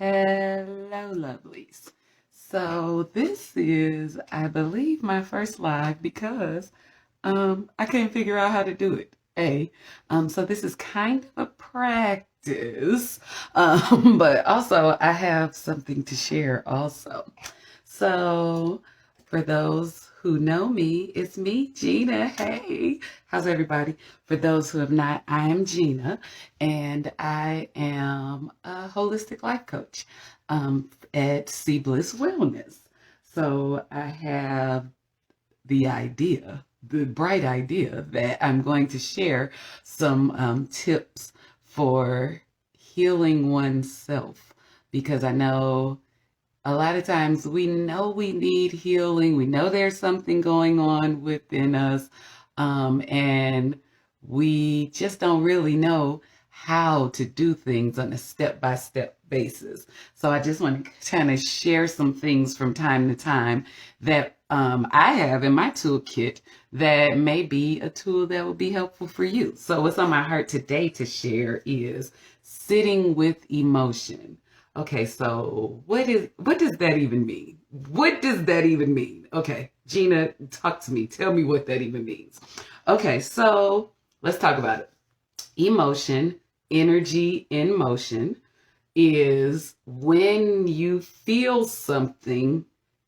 Hello, lovelies. So this is, I believe, my first live because I couldn't figure out how to do it. So this is kind of a practice, but also I have something to share also. So for those who know me, it's me, Gina. Hey, how's everybody? For those who have not, I am Gina, and I am a holistic life coach at Sea Bliss Wellness. So I have the bright idea that I'm going to share some tips for healing oneself because I know a lot of times we know we need healing. We know there's something going on within us. And we just don't really know how to do things on a step-by-step basis. So I just want to kind of share some things from time to time that I have in my toolkit that may be a tool that will be helpful for you. So what's on my heart today to share is sitting with emotion. Okay, so what does that even mean? What does that even mean? Okay, Gina, talk to me. Tell me what that even means. Okay, so let's talk about it. Emotion, energy in motion, is when you feel something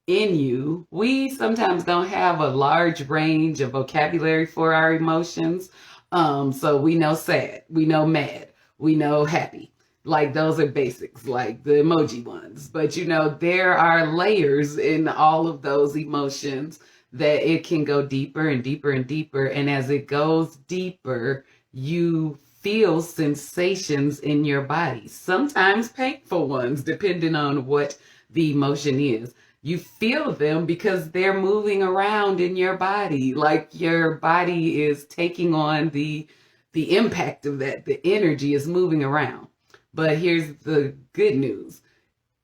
in you. We sometimes don't have a large range of vocabulary for our emotions. So we know sad, we know mad, we know happy. Like those are basics, like the emoji ones. But there are layers in all of those emotions that it can go deeper and deeper and deeper. And as it goes deeper, you feel sensations in your body, sometimes painful ones, depending on what the emotion is. You feel them because they're moving around in your body, like your body is taking on the impact of that. The energy is moving around. But here's the good news.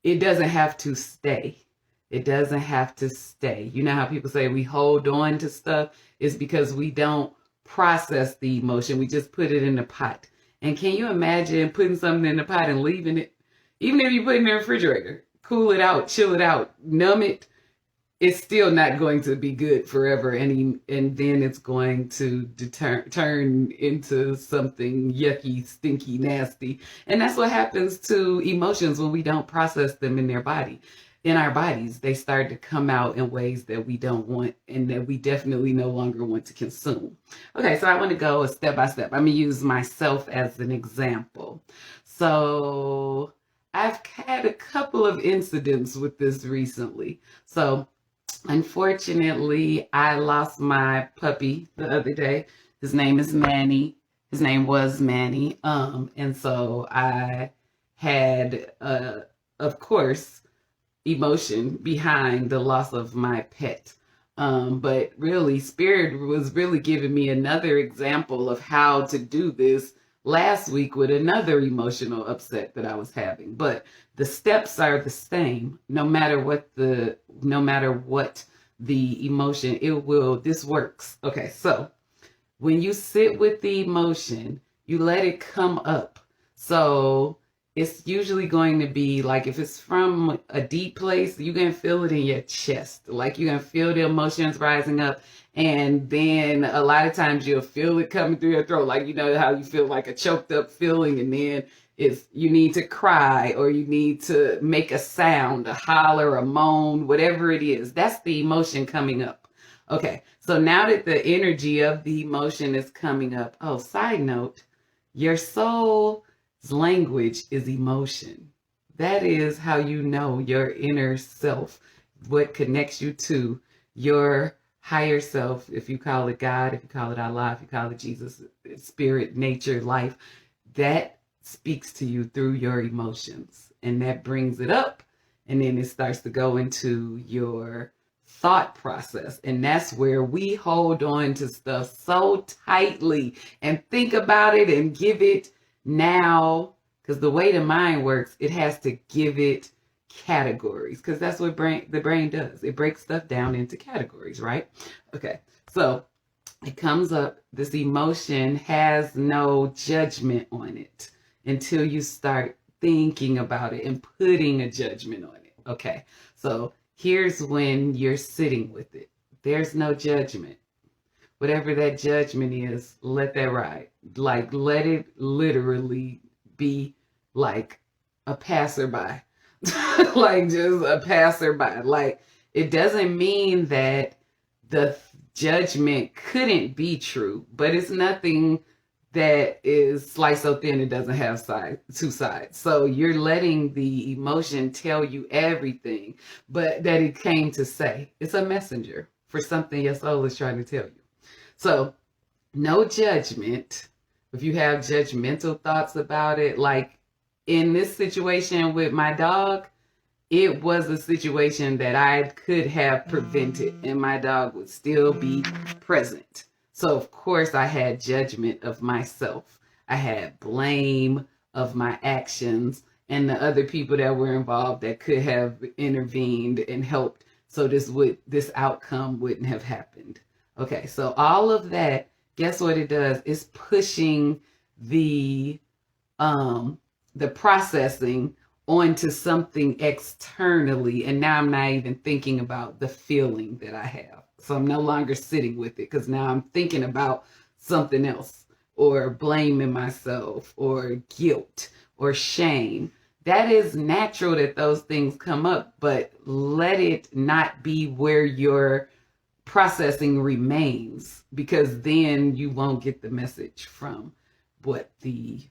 It doesn't have to stay. It doesn't have to stay. You know how people say we hold on to stuff? It's because we don't process the emotion. We just put it in the pot. And can you imagine putting something in the pot and leaving it? Even if you put it in the refrigerator, cool it out, chill it out, numb it, it's still not going to be good forever. And then it's going to turn into something yucky, stinky, nasty. And that's what happens to emotions when we don't process them in our bodies. They start to come out in ways that we don't want and that we definitely no longer want to consume. Okay, so I want to go a step by step. I'm going to use myself as an example. So I've had a couple of incidents with this recently. So unfortunately, I lost my puppy the other day. His name is Manny. His name was Manny. And so I had, of course, emotion behind the loss of my pet. But really, Spirit was really giving me another example of how to do this last week with another emotional upset that I was having. But the steps are the same, no matter what the emotion, this works. Okay, so when you sit with the emotion, you let it come up. So it's usually going to be like, if it's from a deep place, you're going to feel it in your chest. Like you're going to feel the emotions rising up. And then a lot of times you'll feel it coming through your throat. Like, how you feel like a choked up feeling. And then if you need to cry or you need to make a sound, a holler, a moan, whatever it is, that's the emotion coming up. Okay, so now that the energy of the emotion is coming up, side note, your soul's language is emotion. That is how you know your inner self, what connects you to your higher self, if you call it God, if you call it Allah, if you call it Jesus, spirit, nature, life, that speaks to you through your emotions. And that brings it up. And then it starts to go into your thought process. And that's where we hold on to stuff so tightly and think about it and give it now. Because the way the mind works, it has to give it categories, because that's what the brain does. It breaks stuff down into categories, right? Okay, so it comes up. This emotion has no judgment on it until you start thinking about it and putting a judgment on it. Okay, so here's when you're sitting with it. There's no judgment. Whatever that judgment is, let that ride. Like, let it literally be like a passerby. Like, just a passerby. Like, it doesn't mean that the judgment couldn't be true, but it's nothing that is sliced so thin it doesn't have two sides. So you're letting the emotion tell you everything, but that it came to say. It's a messenger for something your soul is trying to tell you. So no judgment. If you have judgmental thoughts about it, like in this situation with my dog, it was a situation that I could have prevented and my dog would still be present. So of course I had judgment of myself. I had blame of my actions and the other people that were involved that could have intervened and helped so this outcome wouldn't have happened. Okay, so all of that, guess what it does? It's pushing the processing onto something externally, and now I'm not even thinking about the feeling that I have. So I'm no longer sitting with it because now I'm thinking about something else, or blaming myself, or guilt, or shame. That is natural that those things come up, but let it not be where your processing remains, because then you won't get the message from what the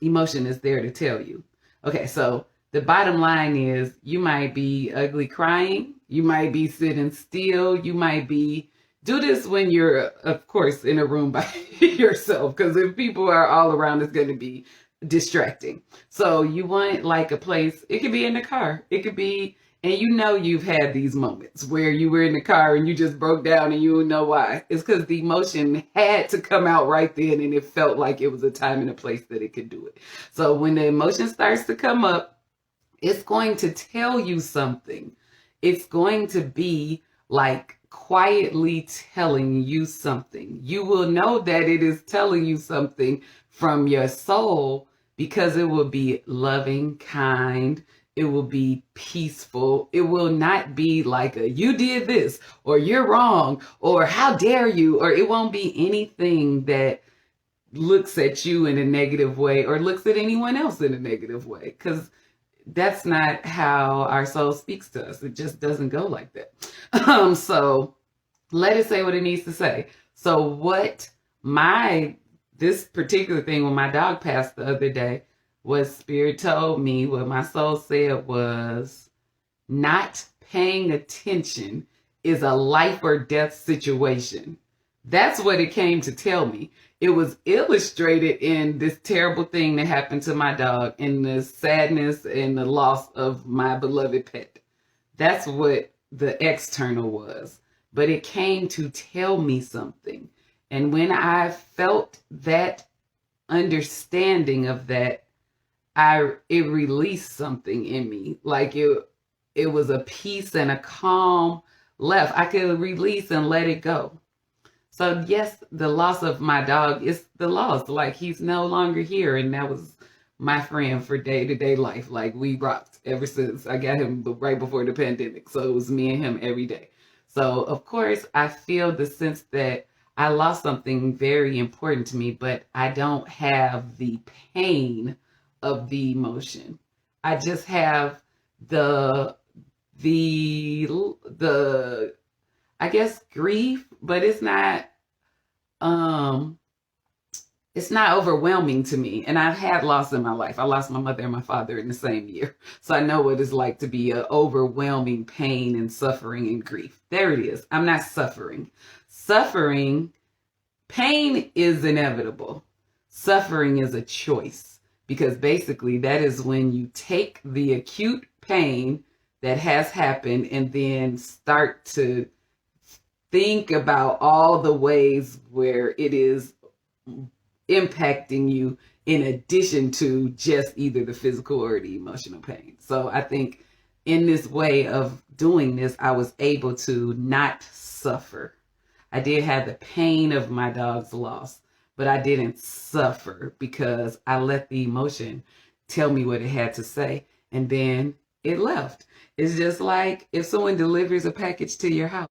emotion is there to tell you. Okay, so the bottom line is you might be ugly crying, you might be sitting still, you might be, do this when you're, of course, in a room by yourself, because if people are all around, it's going to be distracting. So you want like a place, it could be in the car, it could be, and you know you've had these moments where you were in the car and you just broke down and you know why. It's because the emotion had to come out right then and it felt like it was a time and a place that it could do it. So when the emotion starts to come up, it's going to tell you something. It's going to be like quietly telling you something. You will know that it is telling you something from your soul because it will be loving, kind, it will be peaceful. It will not be like a, you did this, or you're wrong, or how dare you, or it won't be anything that looks at you in a negative way or looks at anyone else in a negative way, because that's not how our soul speaks to us. It just doesn't go like that. So let it say what it needs to say. So what this particular thing when my dog passed the other day, what Spirit told me, what my soul said was, not paying attention is a life or death situation. That's what it came to tell me. It was illustrated in this terrible thing that happened to my dog and the sadness and the loss of my beloved pet. That's what the external was. But it came to tell me something. And when I felt that understanding of that, it released something in me. Like it was a peace and a calm left. I could release and let it go. So yes, the loss of my dog is the loss. Like, he's no longer here, and that was my friend for day-to-day life. Like, we rocked ever since I got him right before the pandemic. So it was me and him every day. So of course I feel the sense that I lost something very important to me, but I don't have the pain of the emotion. I just have the I guess grief, but it's not overwhelming to me. And I've had loss in my life. I lost my mother and my father in the same year. So I know what it's like to be an overwhelming pain and suffering and grief. There it is. I'm not suffering. Pain is inevitable. Suffering is a choice. Because basically that is when you take the acute pain that has happened and then start to think about all the ways where it is impacting you in addition to just either the physical or the emotional pain. So I think in this way of doing this, I was able to not suffer. I did have the pain of my dog's loss, but I didn't suffer because I let the emotion tell me what it had to say, and then it left. It's just like if someone delivers a package to your house.